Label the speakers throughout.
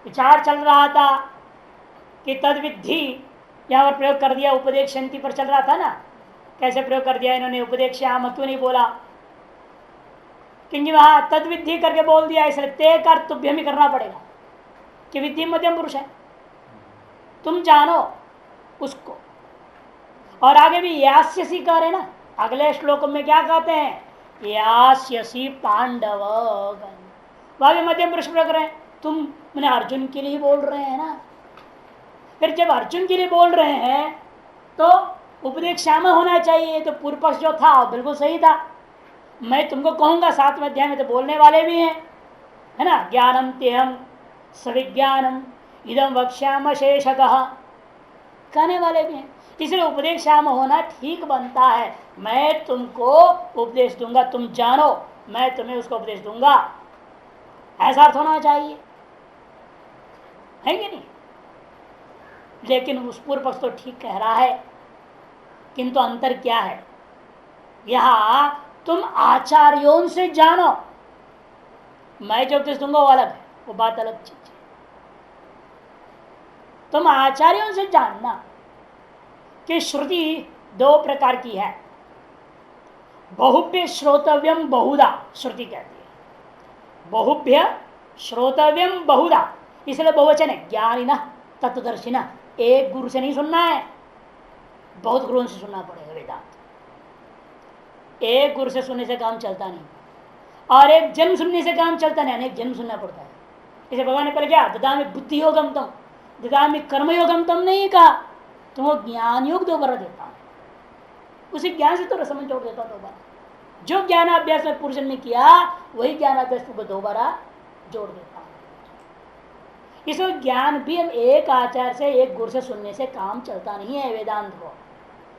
Speaker 1: विचार चल रहा था कि तद विद्धि यहां पर प्रयोग कर दिया, उपदेक्षन्ति पर चल रहा था ना। कैसे प्रयोग कर दिया इन्होंने, उपदेक्षाम क्यों नहीं बोला? क्योंकि वहां तद विद्धि करके बोल दिया, इसलिए ते कर तुभ्यम ही करना पड़ेगा कि विद्धि मध्यम पुरुष है, तुम जानो उसको। और आगे भी यास्यसी कह रहे ना, अगले श्लोक में क्या कहते हैं? यास्यसी पांडव। वह भी मध्यम पुरुष प्रयोग रहे हैं, तुम मैंने अर्जुन के लिए बोल रहे हैं ना। फिर जब अर्जुन के लिए बोल रहे हैं तो उपदेक्षाम होना चाहिए। तो पूर्व पक्ष जो था बिल्कुल सही था। मैं तुमको कहूंगा 7वें अध्याय में तो बोलने वाले भी हैं, है ना, ज्ञानम तेहम सविज्ञानम इदम वक्ष्याम शेषतः, कहने वाले भी हैं। इसलिए उपदेक्षाम होना ठीक बनता है। मैं तुमको उपदेश दूंगा, तुम जानो, मैं तुम्हें उसको उपदेश दूंगा, ऐसा अर्थ होना चाहिए, है कि नहीं? लेकिन उस पूर्व पक्ष तो ठीक कह रहा है, किंतु अंतर क्या है? यहां तुम आचार्यों से जानो, मैं जो उपदेश दूंगा वो अलग है, वो बात अलग चीज है। तुम आचार्यों से जानना कि श्रुति दो प्रकार की है। बहुभ्य श्रोतव्यम बहुधा श्रुति कहती है, बहुभ्य श्रोतव्यम बहुधा, इसलिए बहुवचन है। ज्ञानिनः तत्वदर्शिनः, एक गुरु से नहीं सुनना है, बहुत गुरुओं से सुनना पड़ेगा वेदांत। एक गुरु से सुनने से काम चलता नहीं, और एक जन्म सुनने से काम चलता नहीं, अनेक जन्म सुनना पड़ता है। इसे भगवान ने पहले क्या, ददामि बुद्धि योगम तम, ददामि कर्म योगम तम नहीं कहा, तुमको ज्ञान योग दोबारा देता हूं। उसी ज्ञान से तो रसमन छोड़ देता दोबारा। जो ज्ञान अभ्यास में पूर्व जन्म में किया वही ज्ञान अभ्यास तुमको दोबारा जोड़ देता हूं। इसमें ज्ञान भी हम एक आचार्य से, एक गुरु से सुनने से काम चलता नहीं है वेदांत को।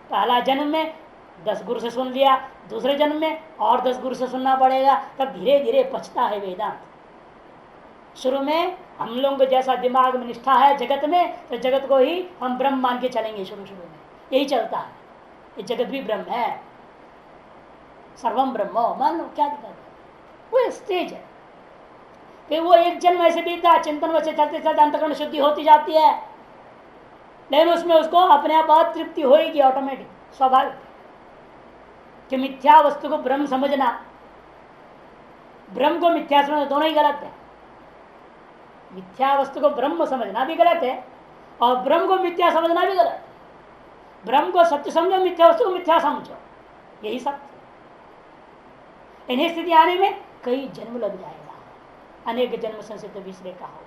Speaker 1: पहला जन्म में 10 गुरु से सुन लिया, दूसरे जन्म में और 10 गुरु से सुनना पड़ेगा, तब धीरे धीरे पचता है वेदांत। शुरू में हम लोगों को जैसा दिमाग में निष्ठा है जगत में, तो जगत को ही हम ब्रह्म मान के चलेंगे। शुरू शुरू में यही चलता है, ये जगत भी ब्रह्म है, सर्वम ब्रह्म मान लो, क्या दिक्कत है? वो स्टेज है। फिर वो एक जन्म ऐसे बीता, चिंतन वैसे चलते चलते अंतःकरण शुद्धि होती जाती है, लेकिन उसमें उसको अपने आप अतृप्ति होगी ऑटोमेटिक, स्वाभाविक। कि मिथ्या वस्तु को ब्रह्म समझना, ब्रह्म को मिथ्या समझना दोनों ही गलत है। मिथ्या वस्तु को ब्रह्म समझना भी गलत है, और ब्रह्म को मिथ्या समझना भी गलत है। ब्रह्म को सत्य समझो, मिथ्या वस्तु को मिथ्या समझो, यही सत्य। इन्हें स्थिति आने में कई जन्म लग जाएगा, अनेक जन्म संसित विश्रे का होगा।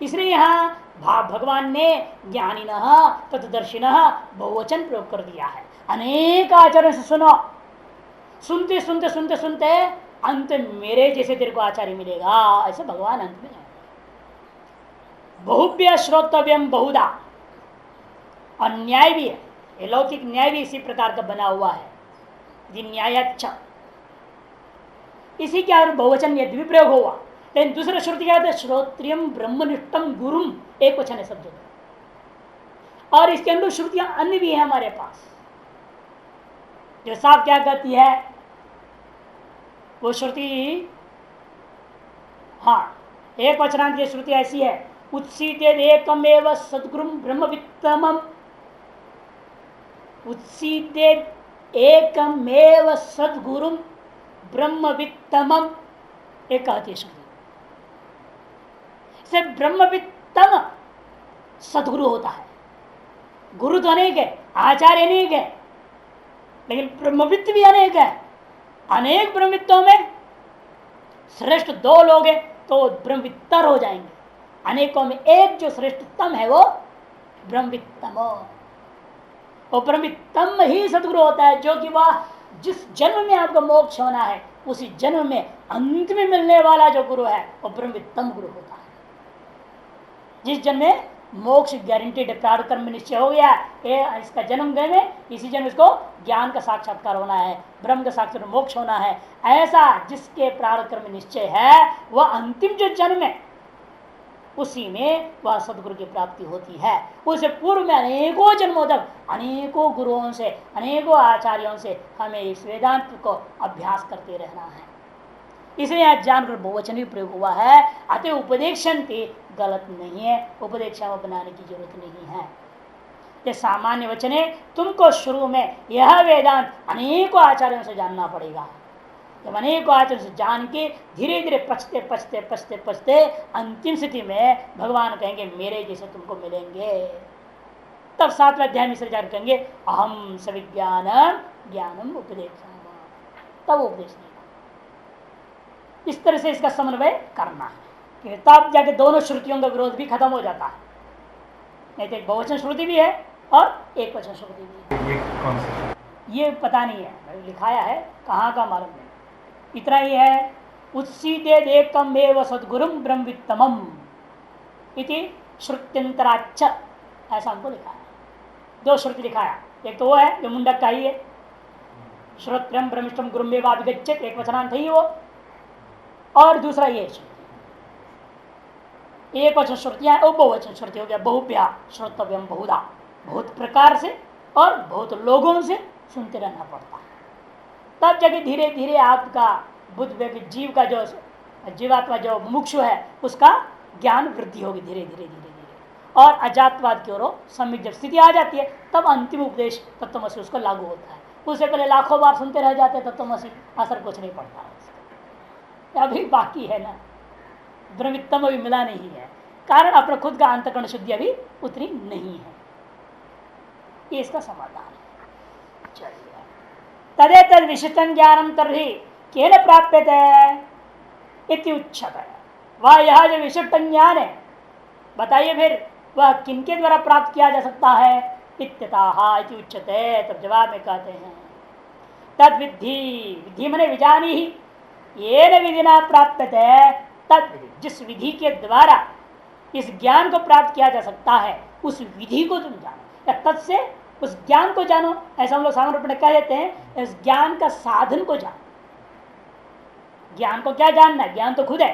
Speaker 1: इसलिए यहाँ भगवान ने ज्ञानिनः तत्दर्शिनः बहुवचन प्रयोग कर दिया है। अनेक आचार्यों से सुनो, सुनते सुनते सुनते सुनते अंत मेरे जैसे तेरे को आचार्य मिलेगा, ऐसे भगवान अंत में है। बहुभ्य श्रोतव्यम बहुधा, और न्याय भी है, ये लौकिक न्याय भी इसी प्रकार का बना हुआ है। न्यायाच्छ इसी के आधार बहुवचन यदि प्रयोग हुआ, लेकिन दूसरा श्रुति क्या है? श्रोत्रियम ब्रह्मनिष्ठम गुरुम, एक वचन है सब जगह। और इसके अंदर श्रुतियां अन्य भी है हमारे पास, जो साफ क्या कहती है वो श्रुति। हाँ, एक वचनांत की श्रुति ऐसी है, उत्सीदेद एकमेव सद्गुरुम ब्रह्मवित्तमम, उत्सीदेद एकमेव सद्गुरुम ब्रह्मवित्तमम, एक कहती है श्रुति। से ब्रह्मवित्तम सद्गुरु होता है। गुरु तो अनेक है, आचार्य अनेक है, लेकिन ब्रह्मवित्त भी अनेक है। अनेक ब्रह्मवित्तों में श्रेष्ठ 2 लोग हैं तो ब्रह्मवित्तर हो जाएंगे। अनेकों में एक जो श्रेष्ठतम है वो ब्रह्मवित्तम, वो ब्रह्मवित्तम ही सद्गुरु होता है, जो कि वह जिस जन्म में आपको मोक्ष होना है उसी जन्म में अंत में मिलने वाला जो गुरु है वो ब्रह्मवित्तम गुरु होता है। जिस जन्म में मोक्ष गारंटीड, प्रारब्ध कर्म में निश्चय हो गया है, इसका जन्म गए में इसी जन्म इसको ज्ञान का साक्षात्कार होना है, ब्रह्म का साक्षात्कार मोक्ष होना है, ऐसा जिसके प्रारब्ध कर्म में निश्चय है वह अंतिम जो जन्म है उसी में वह सदगुरु की प्राप्ति होती है। उससे पूर्व में अनेकों जन्मों तक अनेकों गुरुओं से, अनेकों आचार्यों से हमें इस वेदांत को अभ्यास करते रहना है। इसलिए यहाँ जानकर बहुवचन भी प्रयोग हुआ है। अतः उपदेक्षन्ति गलत नहीं है, उपदेक्षा बनाने की जरूरत नहीं है। ये सामान्य वचन है। तुमको शुरू में यह वेदांत अनेकों आचार्यों से जानना पड़ेगा। जब अनेकों आचार्यों से जान के धीरे धीरे पचते पचते पचते पचते अंतिम स्थिति में भगवान कहेंगे मेरे जैसे तुमको मिलेंगे। तब 7वें अध्याय में से जान कहेंगे अहम सविज्ञानम ज्ञानम उपदेश, तब उपदेश देगा। इस तरह से इसका समन्वय करना है, तब जाके दोनों श्रुतियों का विरोध भी खत्म हो जाता है। नहीं तो एक बहुवचन श्रुति भी है और एक वचन श्रुति भी है। ये पता नहीं है, लिखाया है कहाँ का मालूम नहीं। इतना ही है, उत्सीदे एकम एव सद्गुरुम ब्रह्मवित्तमम इति श्रुत्यंतराच्च, ऐसा हमको लिखा है। दो श्रुति लिखाया, एक तो वो है जो मुंडक का ही है, श्रोत्रम ब्रह्मिष्टम गुरुम एव अभिगच्छेत्, एक वचनांत ही वो, और दूसरा ये एक वचन श्रुतियां, बहुवचन श्रुति हो गया, बहुभ्या श्रोतव्यम बहुधा, बहुत प्रकार से और बहुत लोगों से सुनते रहना पड़ता है। तब जाके धीरे धीरे आपका बुद्ध जीव का जो जीवात्मा जो मुमुक्षु है उसका ज्ञान वृद्धि होगी धीरे धीरे धीरे धीरे, और अजातवाद की ओर सम्यक जब स्थिति आ जाती है तब अंतिम उपदेश तत्वमसि उसको लागू होता है। उससे पहले लाखों बार सुनते रह जाते तत्वमसि, असर कुछ नहीं पड़ता है। अभी बाकी है ना, ब्रह्मवित्तम अभी मिला नहीं है, कारण अपने खुद का अंतःकरण शुद्धि अभी उतनी नहीं है। ये इसका समाधान है। चलिए, तदे तद विशिष्टं ज्ञानम तर्हि केन प्राप्यते इति उच्यते। वह यह जो विशिष्ट ज्ञान है बताइए फिर वह किनके द्वारा प्राप्त किया जा सकता है? इत्यतः इति उच्यते। तब जवाब में कहते हैं तद विधि, विधि मने विजानी ही, येन विधिना प्राप्यते तद विधि, जिस विधि के द्वारा इस ज्ञान को प्राप्त किया जा सकता है उस विधि को तुम जानो, या तद से उस ज्ञान को जानो। ऐसा हम लोग सामान्य रूप में कह देते हैं, इस ज्ञान का साधन को जानो। ज्ञान को क्या जानना है? ज्ञान तो खुद है।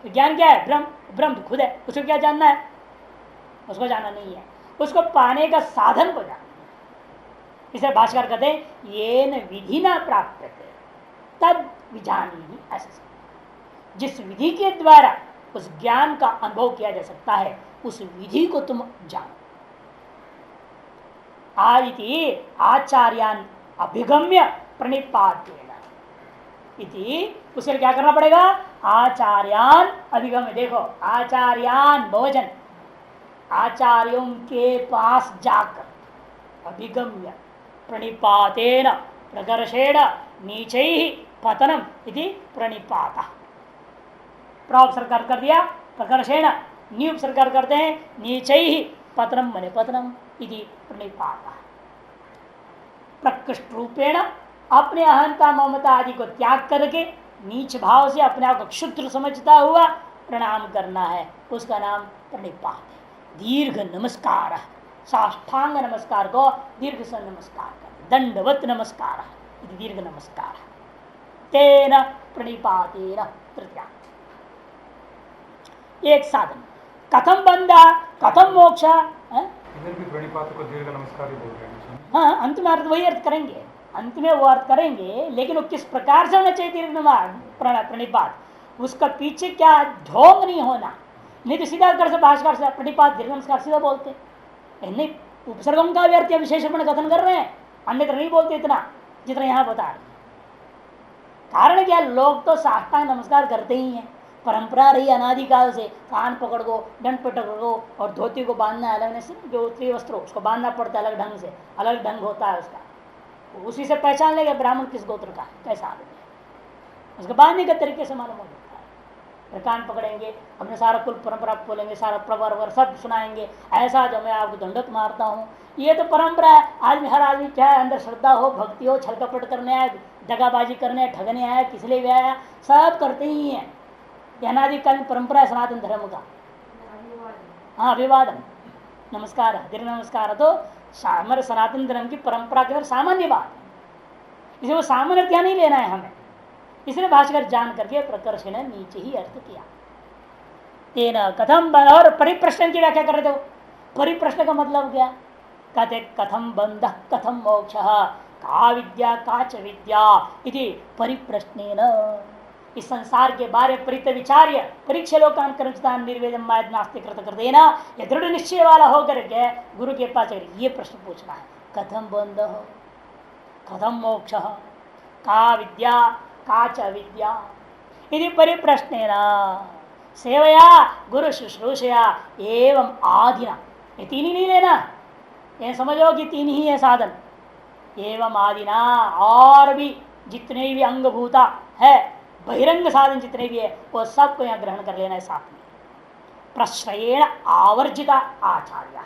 Speaker 1: तो ज्ञान क्या है? ब्रह्म, ब्रह्म तो खुद है, उसको क्या जानना है? उसको जानना नहीं है, उसको पाने का साधन को जानना है। इसे भाष्यकार कहते हैं येन विधि न प्राप्त तद विजानी, ऐसे जिस विधि के द्वारा उस ज्ञान का अनुभव किया जा सकता है उस विधि को तुम जानो। आदि आचार्यान अभिगम्य प्रणिपातेन इति, उसे क्या करना पड़ेगा? आचार्यान अभिगम्य। देखो आचार्यान बहुवचन, आचार्यों के पास जाकर अभिगम्य प्रणिपातेन प्रकर्षेण नीचैहि पतनम इति प्रणिपाता। उपसर्ग कर दिया प्रकर्षेण, नी उपसर्ग करते हैं नीचैहि पतनम मने पतनम इति प्रणिपाता। प्रकृष्ट रूपेण अपने अहंता ममता आदि को त्याग करके नीच भाव से अपने आप को क्षुद्र समझता हुआ प्रणाम करना है, उसका नाम प्रणिपात है। दीर्घ नमस्कार, साष्टांग नमस्कार को दीर्घ से नमस्कार कर, दंडवत नमस्कार दीर्घ नमस्कार। तेन प्रणिपातेन तृतीया, एक साधन। कथम बंधा कथम मोक्ष,
Speaker 2: इधर भी प्रणिपात को दीर्घ नमस्कार ही बोल रहे हैं।
Speaker 1: हाँ, अंत में अर्थ वही अर्थ करेंगे, अंत में वो अर्थ करेंगे, लेकिन वो किस प्रकार से होना चाहिए दीर्घ प्रणिपात, उसका पीछे क्या ढोंग नहीं होना। नहीं तो सीधा कर से भाषकर से प्रणिपात दीर्घ नमस्कार सीधा बोलते, नहीं उपसर्गों का भी अर्थ विशेषण कथन कर रहे हैं, अन्यत्र नहीं बोलते इतना जितना यहाँ बता रहे। कारण क्या, लोग तो साष्टांग नमस्कार करते ही हैं, परंपरा रही अनादिकाल से। कान पकड़ को, दंड पकड़ को, और धोती को बांधना है अलग से, जो त्रिवस्त्र उसको बांधना पड़ता है अलग ढंग से, अलग ढंग होता है उसका, उसी से पहचान लेगा ब्राह्मण किस गोत्र का कैसा आदमी है, उसको बांधने के तरीके से मालूम हो जाता है। फिर कान पकड़ेंगे, अपने सारा कुल परंपरा बोलेंगे, सारा प्रवर सब सुनाएंगे, ऐसा जो मैं आपको दंडक मारता हूँ, ये तो परंपरा है। आदमी हर आदमी चाहे अंदर श्रद्धा हो, भक्ति हो, छल कपट करने आया, दगाबाजी करने, ठगने आया, किस लिए भी आया, सब करते ही हैं। अनादिकालीन परंपरा है सनातन धर्म का। हाँ, अभिवादन नमस्कार, दीर्घ नमस्कार तो हमारे सनातन धर्म की परंपरा के अंदर सामान्य बात है, इसे वो सामान्य ध्यान नहीं लेना है हमें। इसलिए भाष्यकर जान करके प्रकर्ष ने नीचे ही अर्थ किया। तेन कथम, और परिप्रश्न की व्याख्या कर रहे थे। परिप्रश्न का मतलब क्या? कहते कथम बंध कथम मोक्ष, का विद्या का च विद्या इति परिप्रश्नेन। इस संसार के बारे परित विचार्य परीक्षा लोकान कर्मचान निर्वेदन मायद नास्ति कृत कर देना, यह दृढ़ निश्चय वाला होकर के गुरु के पास ये प्रश्न पूछना है, कथम बंध हो, कथम मोक्ष, का विद्या का च विद्या, यदि परिप्रश्न सेवया गुरु शुश्रूषया एवं आदिना, ये तीन ही नहीं लेना, ये समझो कि तीन ही है साधन, एवं आदिना, और भी जितने भी अंगभूता है बहिरंग साधन जितने भी है वो सबको यहाँ ग्रहण कर लेना है साथ में। प्रश्रयेण आवर्जिता आचार्य,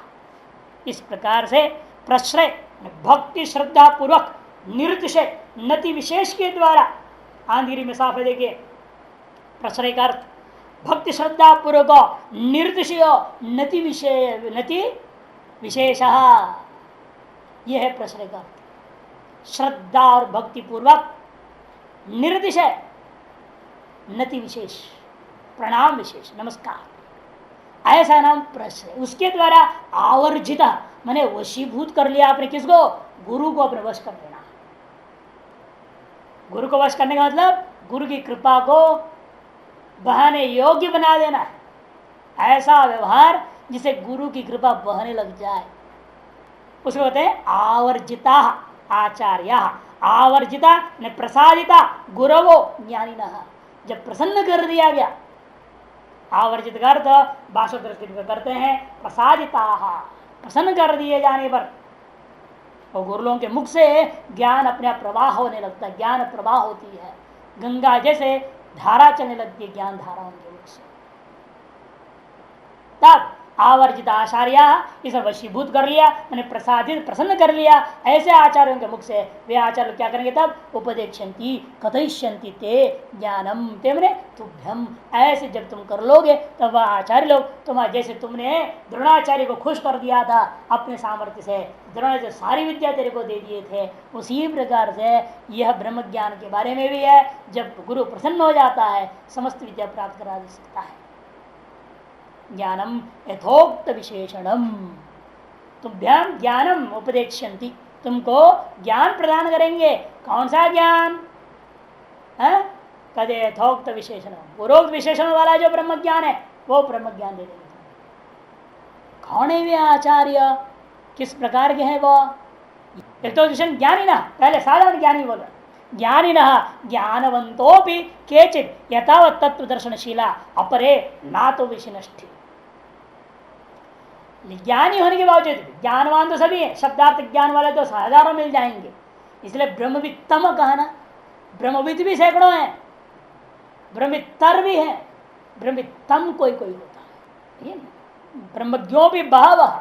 Speaker 1: इस प्रकार से प्रश्रय भक्ति श्रद्धा पूर्वक निर्दिशय नति विशेष के द्वारा, आंधीरी में साफ है देखिए, प्रश्रय का अर्थ भक्ति श्रद्धा पूर्वक निर्दिशय नति विशेष, यह है प्रश्रय का अर्थ। श्रद्धा और भक्ति पूर्वक निर्दिशय नति विशेष, प्रणाम विशेष, नमस्कार, ऐसा नाम प्रश्रय। उसके द्वारा आवर्जित मैंने वशीभूत कर लिया आपने, किसको? गुरु को अपने वश कर लेना। गुरु को वश करने का मतलब गुरु की कृपा को बहाने योग्य बना देना है, ऐसा व्यवहार जिसे गुरु की कृपा बहने लग जाए, उसको कहते हैं आवर्जिता आचार्य। आवर्जिता ने प्रसादिता गुरवो ज्ञानिनः, जब प्रसन्न कर दिया गया, आवर्जित का अर्थ भाषा दृष्टि करते हैं प्रसादिता, प्रसन्न कर दिए जाने पर और गुरुओं के मुख से ज्ञान अपने आप प्रवाह होने लगता है, ज्ञान प्रवाह होती है, गंगा जैसे धारा चलने लगती है ज्ञान धारा उनके मुख से। तब आवर्जित आचार्य, इसे वशीभूत कर लिया, मैंने प्रसादित प्रसन्न कर लिया, ऐसे आचार्यों के मुख से वे आचार्य क्या करेंगे? तब उपदेक्षन्ति कथयिष्यन्ति ते ज्ञानम ते मने तुभ्यम, ऐसे जब तुम कर लोगे तब वह आचार्य लोग तुम्हारे, जैसे तुमने द्रोणाचार्य को खुश कर दिया था अपने सामर्थ्य से, द्रोणाचार्य सारी विद्या तेरे को दे दिए थे, उसी प्रकार से यह ब्रह्म ज्ञान के बारे में भी है, जब गुरु प्रसन्न हो जाता है समस्त विद्या प्राप्त करा दे सकता है। ज्ञानम यथोक्त विशेषणम, तुभ्याम ज्ञानम उपदेक्षन्ति, तुमको ज्ञान प्रदान करेंगे। कौन सा ज्ञान है? कदे यथोक्त विशेषण, पूर्वोक्त विशेषण वाला जो ब्रह्म ज्ञान है वो ब्रह्म ज्ञान दे देंगे। कौन है वे आचार्य, किस प्रकार के हैं वो? एक तो ज्ञानी ना, पहले साधारण ज्ञानी बोला, ज्ञानी न ज्ञानवंतोपि केचित यथावत तत्व दर्शनशीला अपरे ना तो विशिनष्टि। ज्ञानी होने के बावजूद, ज्ञानवान तो सभी है, शब्दार्थ ज्ञान वाले तो हजारों मिल जाएंगे, इसलिए ब्रह्मवित्तम कहा ना, ब्रह्मविद भी सैकड़ों हैं, ब्रह्मित्तर भी है, ब्रह्मित्तम कोई कोई होता है, ब्रह्मज्ञों भी बहवः,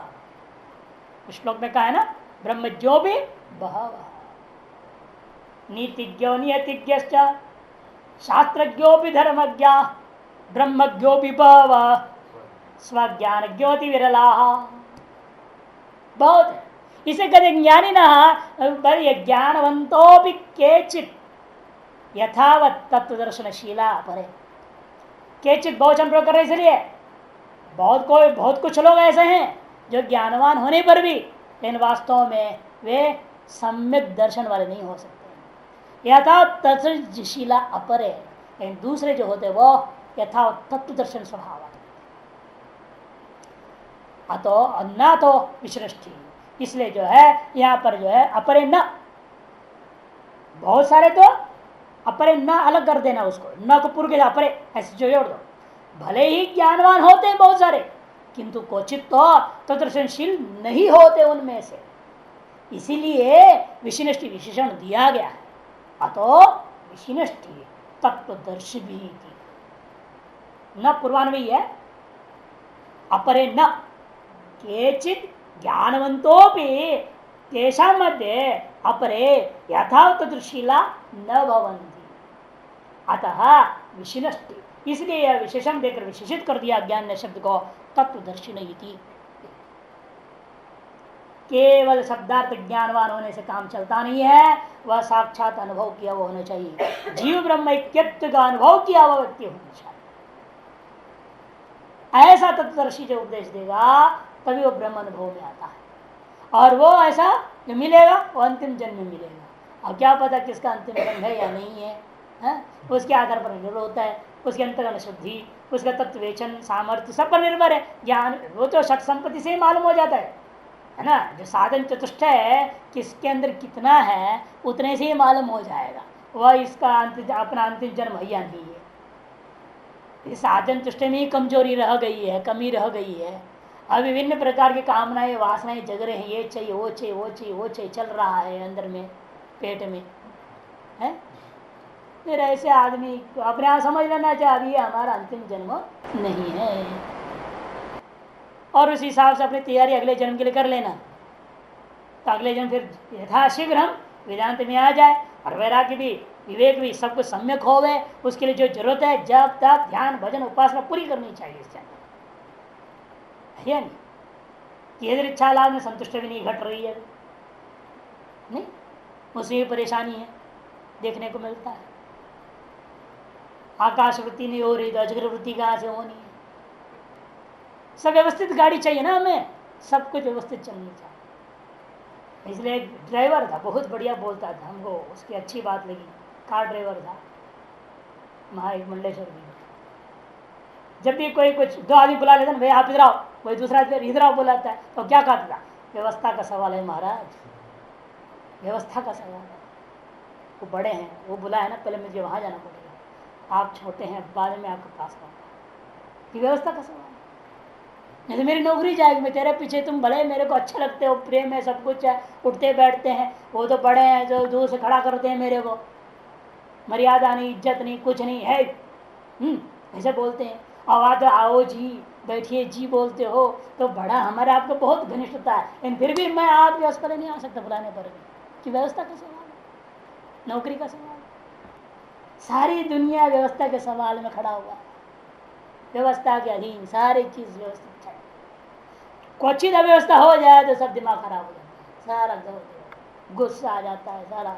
Speaker 1: श्लोक में कहा है ना, ब्रह्मज्ञों भी बहवः, नीतिज्ञो नियतिज्ञश्च शास्त्रज्ञो भी धर्मज्ञ ब्रह्मज्ञो भी बहवः स्वज्ञान ज्योति विरला, बहुत है। इसे कहते ज्ञानी न ज्ञानवंतो भी केचित यथावत तत्व दर्शनशीला परे, केचित बहुवचन प्रयोग कर रहे, इसलिए बहुत कुछ लोग ऐसे हैं जो ज्ञानवान होने पर भी लेकिन वास्तव में वे सम्यक दर्शन वाले नहीं हो सकते। यथावत तत्वशीला अपरे, लेकिन दूसरे जो होते वो यथावत तत्व दर्शन स्वभाव, अतो न तो विश्रेष्ठी, इसलिए जो है यहाँ पर जो है अपरे न, बहुत सारे तो अपरे न अलग कर देना, उसको न को पूर्व के अपरे ऐसे जो जोड़ दो, भले ही ज्ञानवान होते हैं बहुत सारे किंतु क्वचित तो दर्शनशील नहीं होते उनमें से, इसीलिए विशिष्टि विशेषण दिया गया है। अतो विशिष्टि तत्वदर्शी भी थी, न पूर्वान्वयी है, अपरे न केचित ज्ञानवंतोपि तेषां मध्ये अपरे यथावत दृशीला न भवन्ति, अतः विशिष्टि, इसलिए यह विशेषण देकर विशेषित कर दिया ज्ञान शब्द को तत्वदर्शिन इति। केवल शब्दार्थ ज्ञानवान होने से काम चलता नहीं है, वह साक्षात अनुभव किया हुआ होना चाहिए, जीव ब्रह्म ऐक्यत्व का अनुभव किया हुआ व्यक्ति होना चाहिए। ऐसा तत्वदर्शी जो उपदेश देगा तभी वो ब्रह्म अनुभव में आता है, और वो ऐसा जो मिलेगा वो अंतिम जन्म में मिलेगा। अब क्या पता किसका अंतिम जन्म है या नहीं है, है, उसके आधार पर निर्भर होता है। उसके अंतर्गत शुद्धि, उसका तत्वेचन, सामर्थ्य सब पर निर्भर है। ज्ञान वो तो षट संपत्ति से ही मालूम हो जाता है ना। जो साधन चतुष्ट है किसके अंदर कितना है उतने से ही मालूम हो जाएगा वह इसका अपना अंतिम जन्म है या नहीं है। इस साधन चतुष्ट में ही कमजोरी रह गई है, कमी रह गई है। अब विभिन्न प्रकार की कामनाएं वासनाएं जग रहे हैं, ये चाहिए वो चाहिए वो चाहिए वो चाहिए, चल रहा है अंदर में पेट में है। फिर ऐसे आदमी को अपने आप समझ लेना चाहिए अभी हमारा अंतिम जन्म नहीं है, और उस हिसाब से अपनी तैयारी अगले जन्म के लिए कर लेना। तो अगले जन्म फिर यथाशीघ्र हम वेदांत में आ जाए और वैराग्य भी विवेक भी सब कुछ सम्यक हो गए। उसके लिए जो जरूरत है जब तक ध्यान भजन उपासना पूरी करनी चाहिए इस जन्म है नहीं। यदि इच्छा लाभ में संतुष्ट भी नहीं घट रही है नहीं, उसमें भी परेशानी है देखने को मिलता है। आकाश वृत्ति नहीं हो रही तो अजगर वृत्ति कहाँ से होनी है। सब व्यवस्थित गाड़ी चाहिए ना हमें, सब कुछ व्यवस्थित चलनी चाहिए। इसलिए एक ड्राइवर था बहुत बढ़िया बोलता था, हमको उसकी अच्छी बात लगी। कार ड्राइवर था मंडलेश्वर में। जब भी कोई कुछ दो आदमी बुला लेता ना, भाई आप इधर आओ, कोई दूसरा इधर आओ बुलाता है तो क्या कहता था, व्यवस्था का सवाल है महाराज, व्यवस्था का सवाल है। वो बड़े हैं, वो बुला है ना, पहले मुझे वहां जाना पड़ेगा, आप छोटे हैं बाद में आपके पास आऊंगा, कि व्यवस्था का सवाल है। नहीं तो मेरी नौकरी जाएगी, मैं तेरे पीछे, तुम भले मेरे को अच्छे लगते हो, प्रेम है सब कुछ है, उठते बैठते हैं, वो तो बड़े हैं जो दूर से खड़ा करते हैं मेरे को, मर्यादा नहीं इज्जत नहीं कुछ नहीं है, ऐसे बोलते हैं। आवाज आओ जी बैठिए जी बोलते हो तो बड़ा हमारे आपको बहुत घनिष्ठता है, लेकिन फिर भी मैं आपके अस्पताल नहीं आ सकता बुलाने पर भी, कि व्यवस्था का सवाल है, नौकरी का सवाल है। सारी दुनिया व्यवस्था के सवाल में खड़ा हुआ है, व्यवस्था के अधीन सारी चीज व्यवस्थित है। क्वचित अव्यवस्था हो जाए तो सब दिमाग खराब हो जाता है, सारा घर गुस्सा आ जाता है,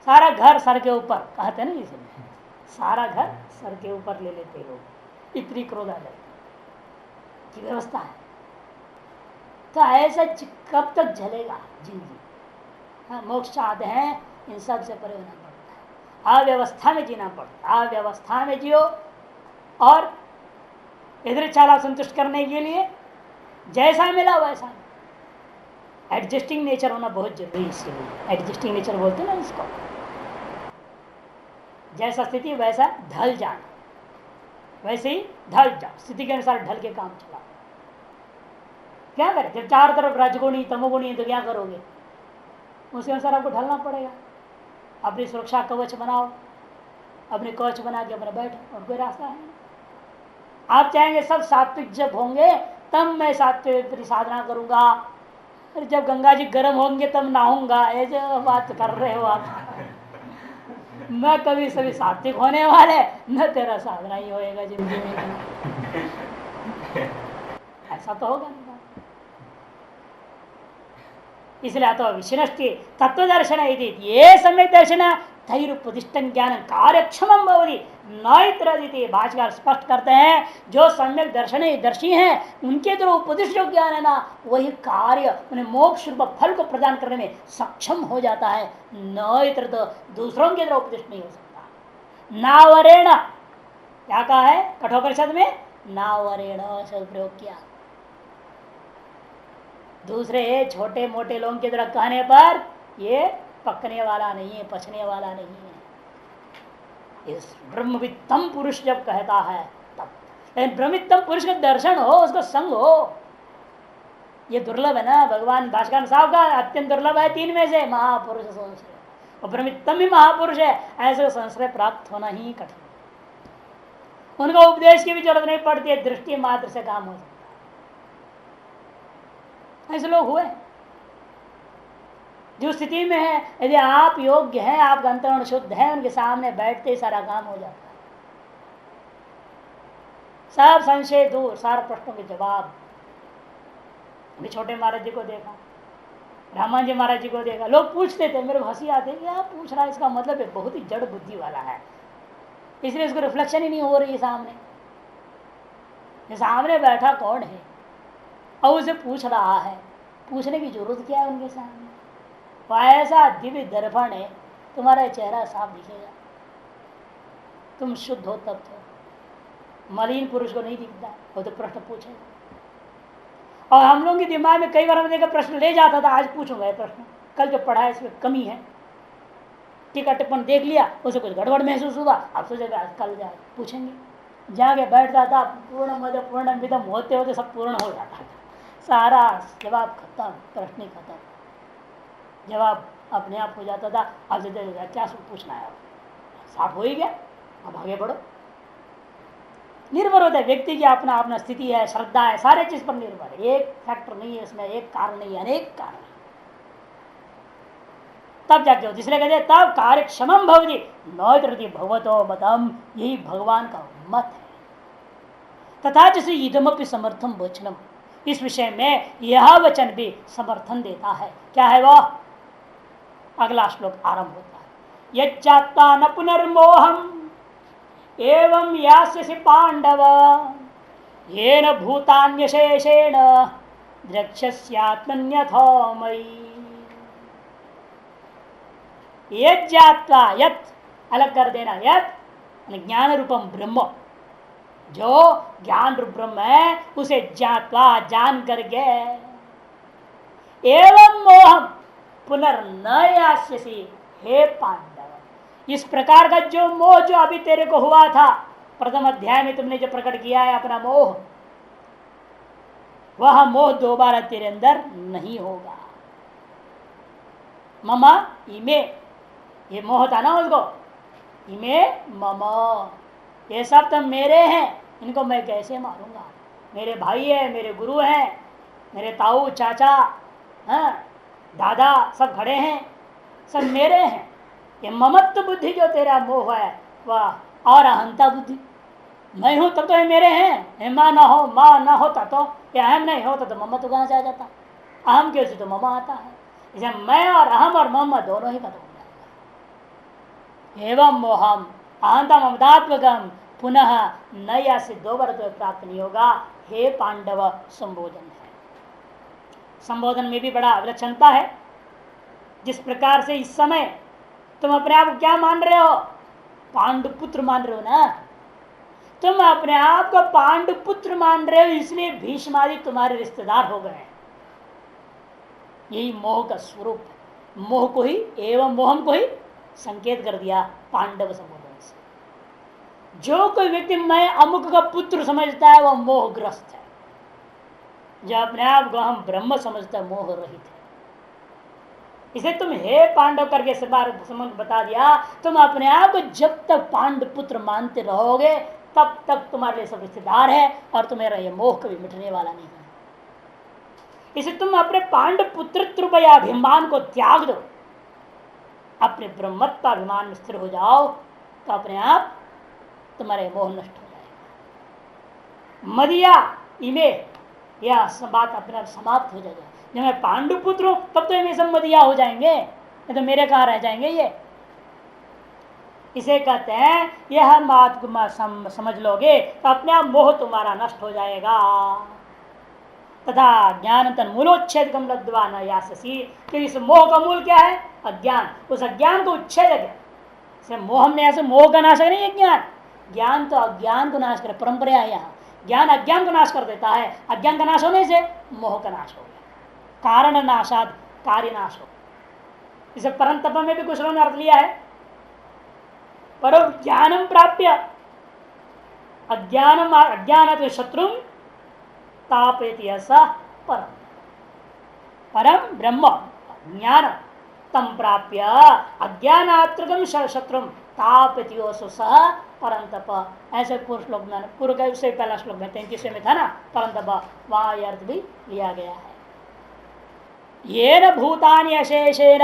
Speaker 1: सारा घर सर के ऊपर, कहते हैं ना इसे, सारा घर सर के ऊपर ले लेते लोग, इतनी क्रोध आ जाती कि व्यवस्था है। तो ऐसा कब तक झलेगा जिंदगी। हाँ, मोक्ष चाहते हैं इन सब से परे होना पड़ता है, अव्यवस्था में जीना पड़ता है, अव्यवस्था में जियो। और इधर चाला संतुष्ट करने के लिए जैसा मिला वैसा, एडजस्टिंग नेचर होना बहुत जरूरी है। इसलिए एडजस्टिंग नेचर बोलते हैं ना इसको, जैसा स्थिति वैसा ढल जाना, वैसे ही ढल जाओ, स्थिति के अनुसार ढल के काम चला। क्या करें जब चारों तरफ रजगुणी तमोगुणी है तो क्या करोगे, उसके अनुसार आपको ढलना पड़ेगा। अपनी सुरक्षा कवच बनाओ, अपने कवच बना के अपना बैठो, और कोई रास्ता है। आप चाहेंगे सब सात्विक जब होंगे तब मैं सात्विक साधना करूंगा, फिर जब गंगा जी गर्म होंगे तब नहाऊंगा, ऐसे बात कर रहे हो आप। न कभी सभी सात्विक होने वाले, न तेरा साधना ही होएगा जिंदगी में, ऐसा तो होगा नहीं। इसलिए तो विष्णष्टि तत्वदर्शन ये सम्यक दर्शन धैर्योपदिष्टन ज्ञान कार्यक्षम भवति नैत्रदिति। भाष्यकार स्पष्ट करते हैं जो सम्यक दर्शन दर्शी हैं उनके द्वारा उपदिष्ट जो ज्ञान है ना वही कार्य उन्हें मोक्ष रूप फल को प्रदान करने में सक्षम हो जाता है, नैत्र तो दूसरों के द्वारा उपदिष्ट नहीं हो सकता। नावरेण क्या कहा है कठोपनिषद में, नावरेण शब्द प्रयोग किया, दूसरे छोटे मोटे लोगों के द्वारा कहने पर ये पकने वाला नहीं है, पचने वाला नहीं है। इस ब्रह्मवित्तम पुरुष जब कहता है तब, लेकिन ब्रह्मवित्तम पुरुष का दर्शन हो, उसका संग हो, ये दुर्लभ है ना। भगवान भाष्कर साहब का अत्यंत दुर्लभ है, तीन में से महापुरुष संश्रय, और ब्रह्मवित्तम ही महापुरुष है, ऐसे संश्रय प्राप्त होना ही कठिन। उनका उपदेश की भी जरूरत नहीं पड़ती है, दृष्टि मात्र से काम हो सकता है। ऐसे लोग हुए जो स्थिति में है, यदि आप योग्य हैं, आपका अंतरण शुद्ध है, उनके सामने बैठते ही सारा काम हो जाता है, सब संशय दूर, सारे प्रश्नों के जवाब। अभी छोटे महाराज जी को देखा, रामान जी महाराज जी को देखा, लोग पूछते थे, मेरे को हंसी आती, क्या पूछ रहा है, इसका मतलब है बहुत ही जड़ बुद्धि वाला है, इसलिए उसको रिफ्लेक्शन ही नहीं हो रही सामने। सामने बैठा कौन है और उसे पूछ रहा है, पूछने की जरूरत क्या है उनके सामने। ऐसा दिव्य दर्पण है, तुम्हारा चेहरा साफ दिखेगा, तुम शुद्ध हो तब तो। मलिन पुरुष को नहीं दिखता, वो तो प्रश्न पूछेगा। और हम लोगों के दिमाग में कई बार हमने देखा प्रश्न ले जाता था, आज पूछूंगा ये प्रश्न, कल जो पढ़ा है इसमें कमी है, टीका टिप्पण देख लिया, उसे कुछ गड़बड़ महसूस हुआ, अब सोचेगा कल जाए पूछेंगे। जाके बैठता था, पूर्ण मद पूर्ण विदम होते होते सब पूर्ण हो जाता था, सारा जवाब खत्म, प्रश्न ही खत्म, जवाब अपने आप हो जाता था। अब से क्या पूछना है, अब साफ हो ही गया, अब आगे बढ़ो। निर्भर होता है व्यक्ति की अपना अपना स्थिति है, श्रद्धा है, सारे चीज पर निर्भर है। एक फैक्टर नहीं है इसमें, एक कारण नहीं है, अनेक कारण है। तब जाके हो, इसलिए कहते तब कार्य क्षमम भवति नौति भगवतो मतम, यही भगवान का मत है। तथा जैसे इदमपि समर्थम वचनम, इस विषय में यह वचन भी समर्थन देता है। क्या है वह? अगला श्लोक आरंभ होता है, यच्चात्ता न पुनर्मोहम एवं यास्यसि पांडव येन भूतान्यशेषेण द्रक्ष्यस्यात्मन्यथो मयि। यज्ञात्वा, यत् अलग कर देना, यत् ज्ञान रूपम ब्रह्म, जो ज्ञान रूप ब्रह्म है उसे ज्ञात्वा जान करके, एवं मोहम पुनर्न यास्यसि हे पांडव, इस प्रकार का जो मोह जो अभी तेरे को हुआ था प्रथम अध्याय में तुमने जो प्रकट किया है अपना मोह, वह मोह दोबारा तेरे अंदर नहीं होगा। ममा इमे, ये मोह था ना उसको, इमे मम, ये सब तो मेरे हैं, इनको मैं कैसे मारूंगा? मेरे भाई है, मेरे गुरु हैं, मेरे ताऊ चाचा, हाँ, दादा सब खड़े हैं, सब मेरे हैं। ये ममत्व बुद्धि जो तेरा मोह है वह, और अहंता बुद्धि, मैं हूं तब तो ये मेरे हैं, माँ ना हो, माँ ना होता तो, या अहम नहीं होता तो ममत्व कहां से आ जाता? अहम के तो मम आता है, इसे मैं और अहम और मम दोनों ही खत्म हो जाएगा। एवं मोहम अहंता ममदात्मकम पुनः नया से दो बार तो प्राप्त नहीं होगा। हे पांडव, संबोधन है, संबोधन में भी बड़ा विलक्षणता है। जिस प्रकार से इस समय तुम अपने आप को क्या मान रहे हो? पांडुपुत्र मान रहे हो ना, तुम अपने आप को पांडुपुत्र मान रहे हो, इसलिए भीष्मादि तुम्हारे रिश्तेदार हो गए। यही मोह का स्वरूप है। मोह को ही, एवं मोहम को ही संकेत कर दिया पांडव संबोधन से। जो कोई व्यक्ति मैं अमुक का पुत्र समझता है वह मोहग्रस्त है, जो अपने आप को हम ब्रह्म समझता है मोह रहित है। इसे तुम हे पांडव करके संबंध बता दिया। तुम अपने आप को जब तक पांडव पुत्र मानते रहोगे तब तक तुम्हारे लिए सब रिश्तेदार है, और तुम्हारा यह मोह कभी मिटने वाला नहीं है। इसे तुम अपने पांडव पुत्रत्व या अभिमान को त्याग दो, अपने ब्रह्मत्व अभिमान में स्थिर हो जाओ, तो अपने आप तुम्हारे मोह नष्ट हो जाएगा। मदिया इमे, यह बात अपने आप समाप्त हो जाएगा। जब मैं पांडु पुत्र हूं तब तो ये सब मदिया हो जाएंगे, नहीं तो मेरे कहां रह जाएंगे ये। इसे कहते हैं यह बात समझ लोगे तो अपने आप मोह तुम्हारा नष्ट हो जाएगा। तथा ज्ञान तन मूलोच्छेद कम लद्वा न याससी, तो इस मोह का मूल क्या है? अज्ञान। उस अज्ञान को उच्छेद है। मोह हमने ऐसे मोह का नाशक नहीं है ज्ञान, ज्ञान तो अज्ञान को नाश कर, परंपरा है यहाँ। ज्ञान अज्ञान को नाश कर देता है, अज्ञान का नाश होने से मोह का नाश हो गया। कारण नाशाद कार्य नाश हो। इसे परंतप में भी कुछ लोगों ने अर्थ लिया है, पर ज्ञानम प्राप्य अज्ञानम अज्ञान शत्रु तापयति ऐसा परम, परम ब्रह्म ज्ञान तम प्राप्य अज्ञानात्रगम शत्रु तापयति सह परंतप। ऐसे पूर्व श्लोक में, पूर्व से पहला श्लोक में 33 में था ना परंतप, वहां यह अर्थ भी लिया गया है। ये न भूतानि अशेषेण,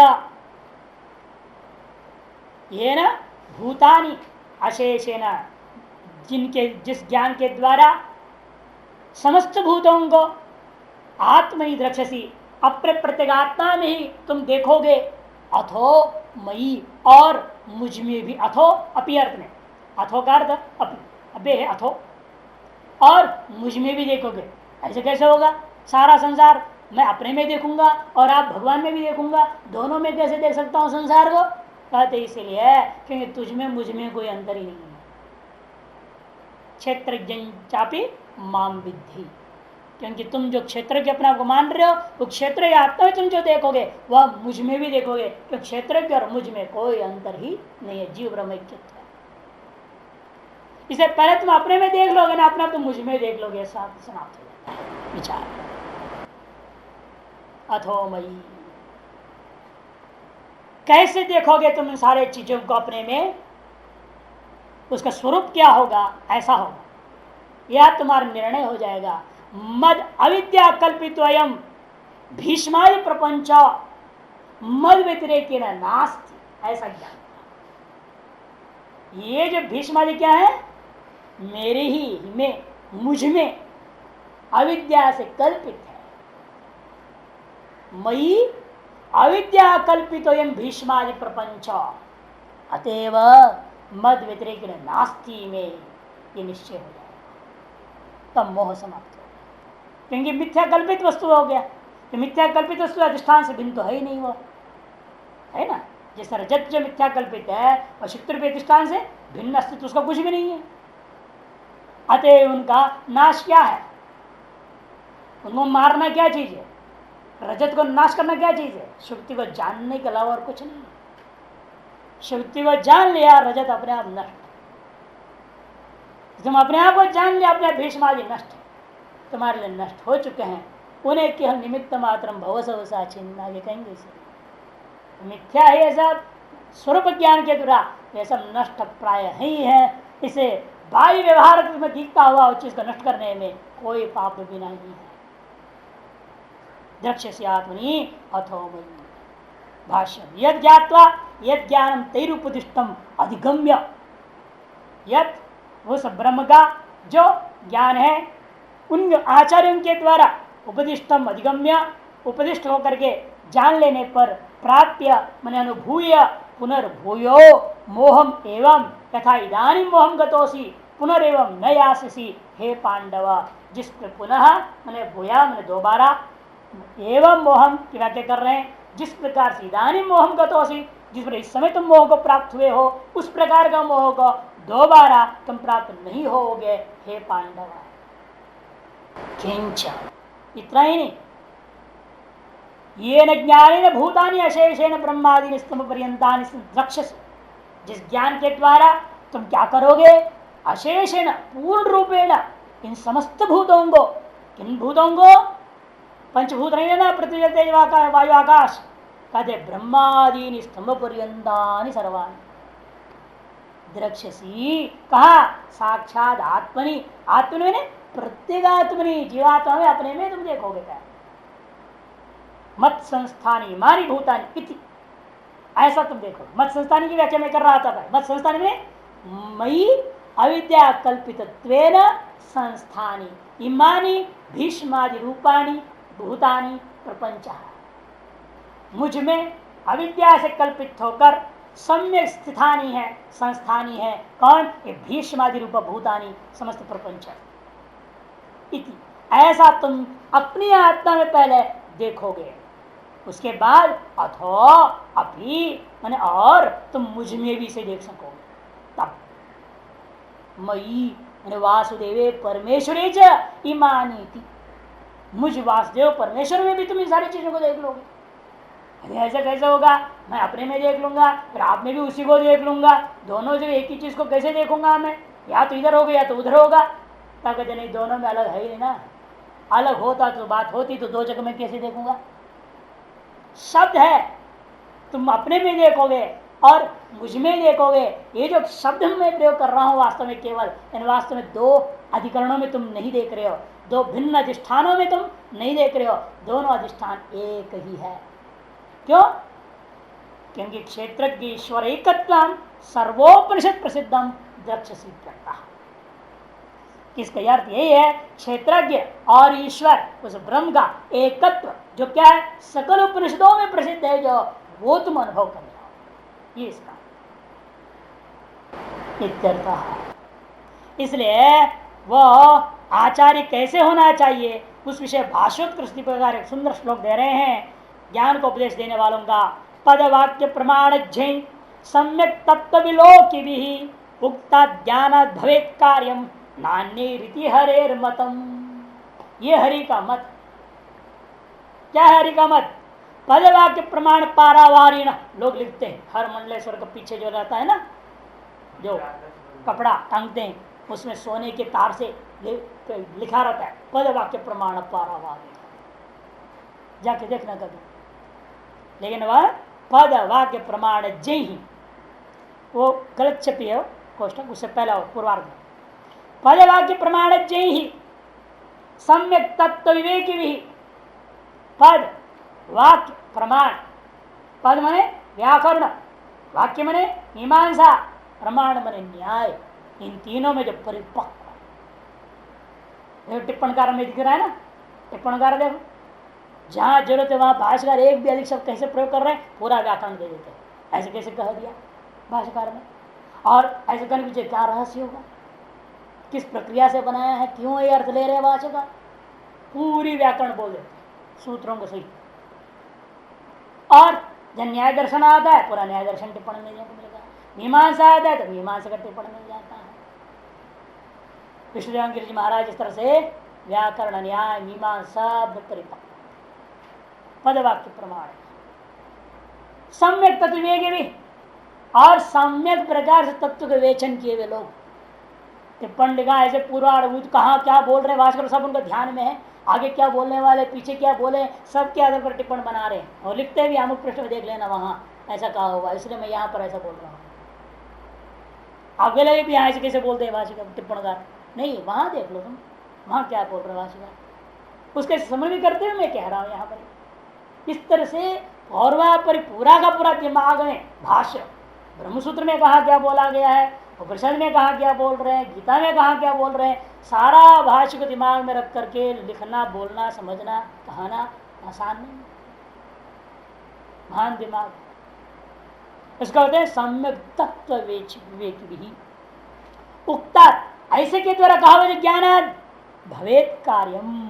Speaker 1: ये न भूतानि अशेषेण, जिनके जिस ज्ञान के द्वारा समस्त भूतों को आत्म ही द्रक्षसी, अपने प्रत्यगात्मा में ही तुम देखोगे। अथो मई, और मुझ में भी, अथो अपि अर्थ में, अथो का अर्थ अपि, अबे है अथो, और मुझ में भी देखोगे। ऐसे कैसे होगा? सारा संसार मैं अपने में देखूंगा और आप भगवान में भी देखूंगा, दोनों में कैसे देख सकता हूं संसार को? कहते इसलिए क्योंकि तुझ में मुझ में कोई अंतर ही नहीं है। क्षेत्रज्ञ चापी माम विद्धि। क्योंकि तुम जो क्षेत्रज्ञ अपने आप को मान रहे हो, वो क्षेत्र या आत्मा में तुम जो देखोगे वह मुझ में भी देखोगे, क्योंकि क्षेत्रज्ञ और मुझ में कोई अंतर ही नहीं है, जीव ब्रह्म ऐक्य है। इसे पहले तुम अपने में देख लोगे ना, अपना तुम मुझ में देख लोगे, साथ समाप्त हो जाता है विचार। अथोमयी, कैसे देखोगे तुम इन सारे चीजों को अपने में, उसका स्वरूप क्या होगा, ऐसा होगा, यह तुम्हारा निर्णय हो जाएगा। मद अविद्या कल्पित अयम भीष्मादि प्रपंच मद व्यतिरेक नास्ति, ऐसा ज्ञान। ये जो भीष्मादि क्या है, मेरे ही में, मुझ में अविद्या से कल्पित है। मई अविद्या कल्पित अयम भीष्मादि प्रपंच अतएव मद व्यतिरेक नास्ति में ये निश्चय हो जाएगा, तब मोह समाप्त हो गया। क्योंकि मिथ्या कल्पित वस्तु हो गया, तो मिथ्या कल्पित वस्तु अधिष्ठान से भिन्न तो है ही नहीं, वो है ना। जिस तरह रजत जो मिथ्या कल्पित है और चित्त रूपी अधिष्ठान से भिन्न अस्तित्व उसका कुछ भी नहीं है। अतः उनका नाश क्या है, उनको मारना क्या चीज है, रजत को नाश करना क्या चीज है, शुक्ति को जानने के अलावा और कुछ नहीं है। शुक्ति को जान लिया, रजत अपने आप नष्ट। तुम अपने आप को जान लिया, अपने भीष्मादि नष्ट है, तुम्हारे लिए नष्ट हो चुके हैं। उन्हें कि हम निमित्त मात्र भवसवसा छिन्न, आगे कहेंगे इसे मिथ्या है, ऐसा स्वरूप ज्ञान के द्वारा यह सब नष्ट प्राय ही है। इसे बाह्य व्यवहार में दिखता हुआ उस चीज को नष्ट करने में कोई पाप भी नहीं है। द्रक्ष्यसि आत्मनि अथोमयि। भाष्य, यद ज्ञात्वा यद ज्ञानम तैरुपदिष्टम अधिगम्य, यद उस ब्रह्म का जो ज्ञान है उन आचार्यों के द्वारा उपदिष्टम अधिगम्य, उपदिष्ट होकर के जान लेने पर प्राप्य मन अनुभूय पुनर्भूयो मोहम एवं तथा इदानी मोहम गतोसी पुनरेवं न याससी हे पांडव। जिस पर पुनः मैंने भूया मैंने दोबारा एवं मोहम की व्याख्या कर रहे हैं, जिस प्रकार से इदानी मोहम गतोसी, जिस पर इस समय तुम मोह को प्राप्त हुए हो, उस प्रकार का मोह को दोबारा तुम प्राप्त नहीं होगे हे पांडव। किंच, इतना ही नहीं, ये न ज्ञानेन भूतानि अशेषेण ब्रह्मादि स्तंभ पर्यंतानि रक्षस, जिस ज्ञान के द्वारा तुम क्या करोगे, अशेषेण पूर्ण रूपेण इन समस्त भूतों को, किन भूतों को, पंचभूत नहीं है ना, पृथ्वी जल तेज वायु आकाश, कहते ब्रह्मादि स्तंभ पर्यंतानि सर्वाणि द्रक्ष्यसि, कहा साक्षात आत्मनि, आत्मनि ने प्रत्येगात्मनि, जीवात्मा में अपने में तुम देखोगे क्या, मत संस्थानी मारी भूतानी इति, ऐसा तुम देखो। मत संस्थानी की व्याख्या में कर रहा था भाई। मत संस्थानी में मई अविद्या कल्पितत्वेन संस्थानी इमानी भीष्मादि रूपाणी भूतानी प्रपंच, मुझ में अविद्या से कल्पित होकर सम्यक स्थितानी है, संस्थानी है कौन, ये भीष्मादि रूप भूतानी समस्त प्रपंच इति, ऐसा तुम अपनी आत्मा में पहले देखोगे। उसके बाद अथो अभी मैंने और तुम मुझ में भी से देख सकोगे। तब मई मैंने वासुदेवे परमेश्वरे च इमानी थी, मुझ वासुदेव परमेश्वर में भी तुम इन सारी चीजों को देख लोगे। अरे ऐसा कैसे होगा, मैं अपने में देख लूंगा फिर आप में भी उसी को देख लूंगा, दोनों जगह एक ही चीज को कैसे देखूंगा मैं, या तो इधर होगा या तो उधर होगा। तब कहते नहीं, दोनों में अलग है ही नहीं ना, अलग होता तो बात होती, तो दो जगह में कैसे देखूंगा। शब्द है, तुम अपने में देखोगे और मुझ में देखोगे। ये जो शब्द मैं प्रयोग कर रहा हूं वास्तव में केवल इन वास्तव में दो अधिकरणों में तुम नहीं देख रहे हो, दो भिन्न अधिष्ठानों में तुम नहीं देख रहे हो, दोनों अधिष्ठान एक ही है। क्यों, क्योंकि क्षेत्रज्ञ ईश्वर एकत्व सर्वोपनिषद प्रसिद्धम द्रक्ष्यसि करता। इसका अर्थ यही है, क्षेत्रज्ञ और ईश्वर उस ब्रह्म का एकत्व जो क्या है सकल उपनिषदों में प्रसिद्ध है, जो वो तुम अनुभव कर रहे हो, ये इसका इत्यर्थ है। इसलिए वह आचार्य कैसे होना चाहिए उस विषय भाष्योत्कृष्टि प्रकार एक सुंदर श्लोक दे रहे हैं। ज्ञान को उपदेश देने वालों का पद वाक्य प्रमाण सम्यक तत्व विलोकी भी उक्ता ज्ञान भवे कार्यम नान्य रीति हरेर मतम, ये हरि का मत। क्या है हरि का मत? पदवाक्य प्रमाण पारावारीण लोग लिखते हैं। हर मंडलेश्वर के पीछे जो रहता है ना, जो कपड़ा टांगते हैं, उसमें सोने के तार से लिखा रहता है पदवाक्य प्रमाण पारावारीण। जाके देखना कभी। लेकिन वह पद वाक्य प्रमाण जय ही, वो गलत छपी है कोष्टक, उससे पहला पूर्वार्ध में पद वाक्य प्रमाण जय ही सम्यक तत्व विवेक भी। पद वाक्य प्रमाण, पद मने व्याकरण, वाक्य मने मीमांसा, प्रमाण मने न्याय, इन तीनों में जो परिपक्व, टिप्पणकार में दिख रहा है ना, टिप्पणकार देखो जहां जरूरत है वहां भाष्यकार एक भी अधिक शब्द कैसे प्रयोग कर रहे हैं पूरा व्याकरण दे देते हैं। ऐसे कैसे कह दिया भाष्यकार ने, और ऐसे करने के पीछे क्या रहस्य होगा, किस प्रक्रिया से बनाया है, क्यों ये अर्थ ले रहे हैं भाष्यकार, पूरी व्याकरण बोल देते हैं सूत्रों को सही। और जब न्याय दर्शन आता है पूरा न्याय दर्शन टिप्पणी मिलने को मिलेगा, मीमांसा आता है तो मीमांसा का टिप्पणी मिल जाता है। विष्णुदेव गिरिजी महाराज इस तरह से व्याकरण न्याय मीमांसा परिपक्व पदवाक्य प्रमाण सम्यक तत्व भी, और सम्यक प्रकार से तत्व के वेचन किए हुए लोग। टिप्पणी का ऐसे पूर्वार्ध कहाँ क्या बोल रहे भास्कर सब उनका ध्यान में है, आगे क्या बोलने वाले पीछे क्या बोले सब के आधार पर टिप्पण बना रहे हैं और लिखते भी अमुक पृष्ठ में देख लेना वहां ऐसा कहा होगा, इसलिए मैं यहाँ पर ऐसा बोल रहा हूँ। आपके लगे भी यहाँ ऐसे कैसे बोलते हैं भाषिका टिप्पणकार, नहीं वहां देख लो तुम वहां क्या बोल रहे भाषिका, उसके समझ भी करते हुए मैं कह रहा हूँ यहाँ पर। इस तरह से और वहां पर पूरा का पूरा दिमाग में भाष्य, ब्रह्मसूत्र में कहा क्या बोला गया है, उपनिषद में कहा क्या बोल रहे हैं, गीता में कहा क्या बोल रहे हैं, सारा भाष्य को दिमाग में रख करके लिखना बोलना समझना कहना आसान नहीं, महान दिमाग। इसका होते हैं सम्यक तत्व विवेक भी उक्ता, ऐसे के द्वारा कहा हुआ ज्ञान भवेत कार्यम,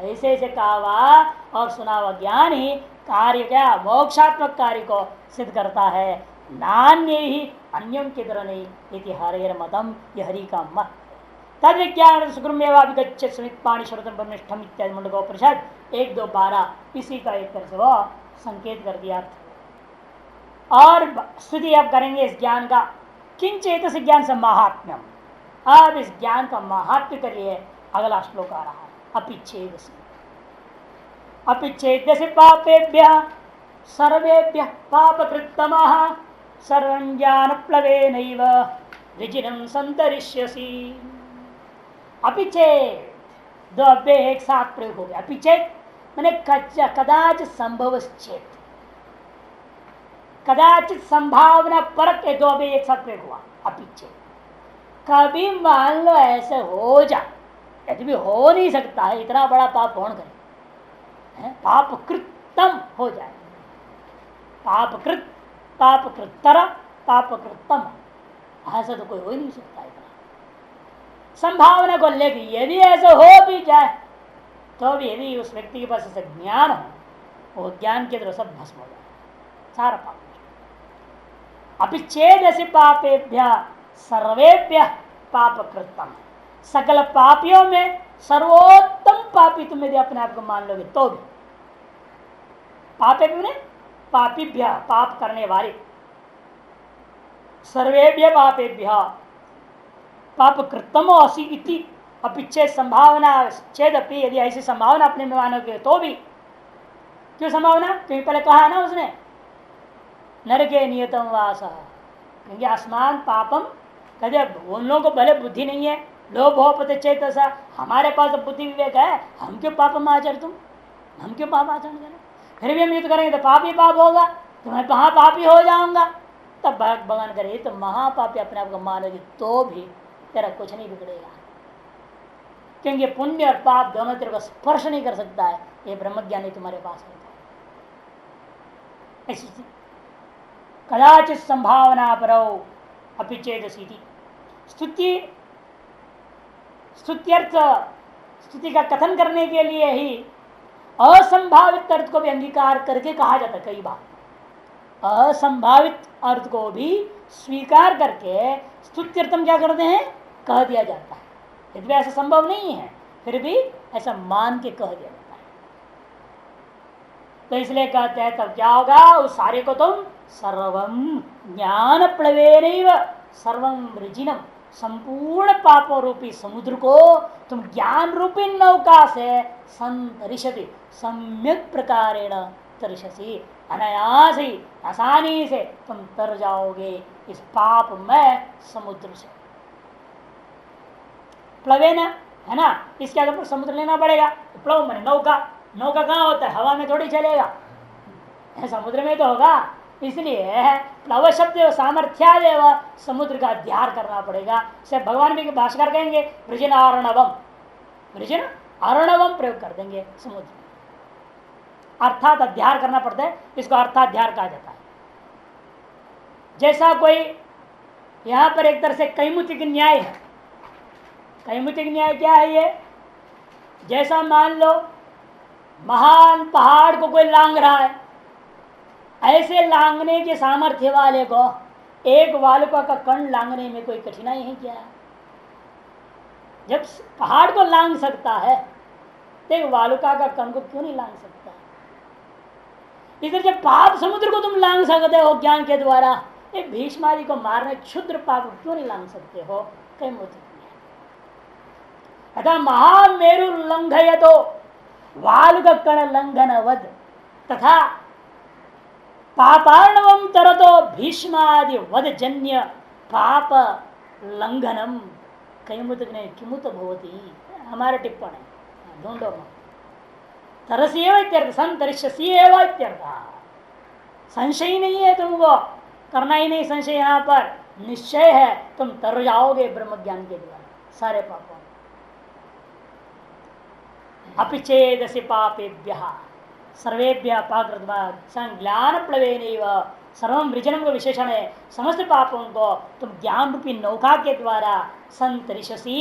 Speaker 1: ऐसे ऐसे कहा हुआ और सुना हुआ ज्ञान ही कार्य क्या मोक्षात्मक कार्य को सिद्ध करता है, नान्य ही अन्यों के द्वारा नहीं। इति हरेर मतम, यह हरि का मत। तद विज्ञान सुगम्यवाभिगच्छ समित पाणी श्रोतम ब्रह्मनिष्ठम इत्यादि मुंडकोपनिषद 1-2-12 इसी का एक तरह से वह संकेत कर दिया। और स्तुति अब करेंगे इस ज्ञान का, किंचेत से ज्ञान से महात्म्यम। अब इस ज्ञान का महात्म्य के लिए अगला श्लोक आ रहा है, अपिच्छेद से। अपिच्छेद से पापेभ्य सर्वेभ्य पापकृत्तमः सर्वं ज्ञान प्लवेनैव विजिनं संतरिष्यसि। अपिच्छेद दो अव्यय एक साथ प्रयोग हो गया। अपिच्छेद मैंने कदाचित संभव चेत, कदाचित संभावना परक के दो अव्यय एक साथ प्रयोग हुआ। अपिच्छेद कभी मान लो ऐसे हो जा, यदि भी हो नहीं सकता है, इतना बड़ा पाप कौन करे, पाप कृतम हो जाए, पाप कृत पाप कृत्तर पाप कृतम, ऐसा तो कोई हो ही नहीं सकता। इतना संभावना को लेकर यदि ऐसा हो भी जाए तो भी यदि उस व्यक्ति के पास ऐसा ज्ञान हो, वो ज्ञान के द्वारा सब भस्म हो जाए सारा पाप। अपिच्छेद ऐसे पापेभ्य सर्वेभ्य पाप कृतम, सकल पापियों में सर्वोत्तम पापी तुम यदि अपने आप को मान लोगे तो भी, पापे ने पापीभ्य पाप करने वाले, सर्वेभ्य पापेभ्य पाप कृतम असी इति अपिच्छेद संभावना छेद अपनी, यदि ऐसी संभावना अपने में मानोगे तो भी, क्यों संभावना, क्योंकि पहले कहा ना उसने नरके नियतम वास, क्योंकि आसमान पापम कहते उन लोगों को भले बुद्धि नहीं है, लोभ हो पते चेतसा, हमारे पास तो बुद्धि विवेक है, हम क्यों पापम आचर, तुम हम क्यों पाप आचरण करें, फिर भी हम युद्ध करेंगे तो पाप ही पाप होगा, तो मैं कहाँ पापी हो जाऊंगा। तब भगवान करे तो महापापी अपने आप को मानोगे तो भी तेरा कुछ नहीं बिगड़ेगा, क्योंकि पुण्य और पाप दोनों तेरे को स्पर्श नहीं कर सकता है, ये ब्रह्मज्ञानी तुम्हारे पास है। ऐसी कदाचित संभावना परो अपिच्छेदसी, स्तुति स्तुत्यर्थ स्तुति का कथन करने के लिए ही असंभावित अर्थ को भी अंगीकार करके कहा जाता है। कई बार असंभावित अर्थ को भी स्वीकार करके स्तुत्यर्थम क्या करते हैं, कह दिया जाता है। यदि ऐसा संभव नहीं है फिर भी ऐसा मान के कह दिया जाता है। तो इसलिए कहते हैं तब क्या होगा, उस सारे को तुम सर्वम ज्ञान प्लवेनैव सर्वम वृजिनम, संपूर्ण पापों रूपी समुद्र को तुम ज्ञान रूपी नौका से संतरिषति, सम्यक प्रकारेण तरिषसी, अनायास ही आसानी से तुम तर जाओगे इस पापमय समुद्र से। प्लवेन है ना, इसके आगे समुद्र लेना पड़ेगा। प्लव मैंने नौका, नौका कहाँ होता है, हवा में थोड़ी चलेगा, समुद्र में तो होगा। इसलिए प्लव शब्द सामर्थ्यादेव समुद्र का अध्यार करना पड़ेगा। से भगवान भी भाष्यकार कहेंगे वृजन अर्णवम, वृजन अर्णवम प्रयोग कर देंगे समुद्र में, अर्थात अध्यार करना पड़ता है, इसको अर्थाध्यार कहा जाता है। जैसा कोई यहां पर एक तरह से कैमुतिक न्याय है। कैमुतिक न्याय क्या है ये, जैसा मान लो महान पहाड़ को कोई लांग रहा है, ऐसे लांगने के सामर्थ्य वाले को एक वालुका का कण लांगने में कोई कठिनाई है क्या? जब पहाड़ को लांग सकता है तो एक वालुका का कण को क्यों नहीं लांग सकता? इधर जब पाप समुद्र को तुम लांग सकते हो ज्ञान के द्वारा, एक भीष्मादि को मारने क्षुद्र पाप क्यों नहीं लांग सकते हो? कई मोती अतः महामेरु लंघय तो वालुक कण लंघन वध तथा पापार्णवम तरतो भीष्मादि वध जन्य पाप लंघनम कैमुत ने किमुत भवती। हमारे टिप्पण है, ढूंढो तरसीव इत्यर्थ, संतरिष्यसीव इत्यर्थ। संशय नहीं है, तुमको करना ही नहीं संशय, यहाँ पर निश्चय है तुम तर जाओगे ब्रह्म ज्ञान के द्वारा सारे पापों। अपिचेदसि पापेभ्यः सर्वेभ्यः पाकृतवाद संज्ञान प्लवेनैव सर्वम वृजनम का विशेषण है। समस्त पापों को तुम ज्ञान रूपी नौका के द्वारा संतरिषसी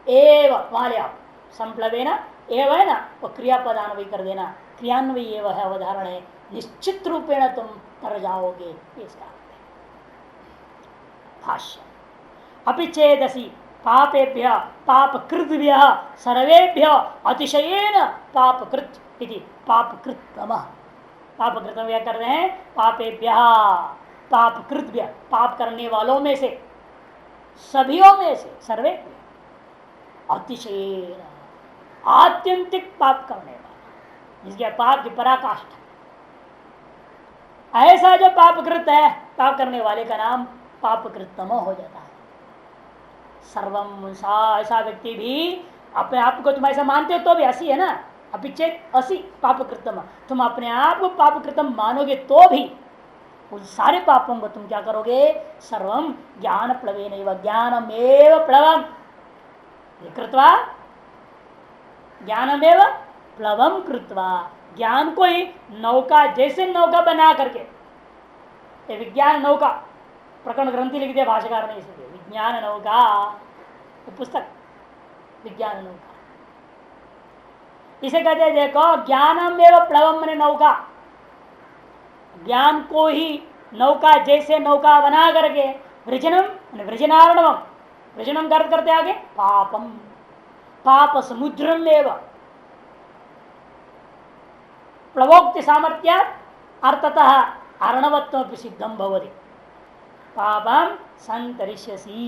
Speaker 1: एव, वहां ले आओ, संप्लवेन एव है ना, वो क्रियापदान्वयी कर देना, क्रियान्वयी एव है उदाहरण है, निश्चित रूपेण तुम तर जाओगे इसका भाष्य। अपिचेदसि पापेभ्य पापकृद्भ्य सर्वेभ्य अतिशयेन पापकृत इति पापकृतम। पापकृतम क्या कर रहे हैं, पापेभ्य पापकृद्भ्य, पाप करने वालों में से, सभीयों में से, सर्वे अतिशयेन आत्यंतिक पाप करने वाला, जिसके पाप की पराकाष्ठा, ऐसा जो पापकृत है, पाप करने वाले का नाम पापकृतम हो जाता है। सर्वम ऐसा व्यक्ति भी अपने आप को तुम ऐसा मानते हो तो भी असी है ना, अपिचेत असी पापकृतम, तुम अपने आप को पापकृतम मानोगे तो भी उन सारे पापों को तुम क्या करोगे, सर्वम ज्ञान प्लवेनैव, ज्ञानमेव प्लवम कृत्वा, ज्ञानमेव प्लवम कृत्वा, ज्ञान को ही नौका जैसे नौका बना करके, ये विज्ञान नौका प्रकरण ग्रंथि लिख दिया भाष्यकार ने, इसलिए विज्ञान नौका पुस्तक विज्ञान नौका, इसे कहते हैं देखो ज्ञानम एवं प्लवम ने नौका, ज्ञान को ही नौका जैसे नौका बना करके, वृजनम वृजनारणवम, वृजनम गर्द करते आगे पापम, पाप समुद्रम एवं प्लवोक्ति सामर्थ्या अर्थतः अर्णवत्व सिद्धम भवति, पापम संतरिष्यसी,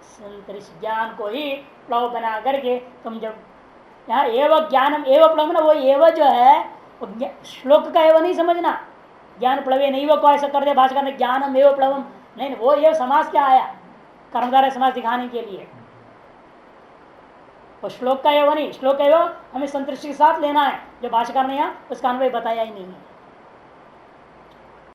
Speaker 1: संतरिष, ज्ञान को ही प्लव बना करके तुम जब यहाँ एवं ज्ञानम एवं प्लव ना, वो एवं जो है वो श्लोक का एवं नहीं समझना, ज्ञान प्लवे नहीं, वो को ऐसा कर दे भाषा ने ज्ञानम एवं प्लवम नहीं, वो ये समाज क्या आया, कर्मधारय समाज दिखाने के लिए, वो श्लोक का एवं नहीं, श्लोक एवं हमें संतरिष्ट के साथ लेना है, जो भाषाकार ने यहाँ उसका अन्वय बताया ही नहीं है।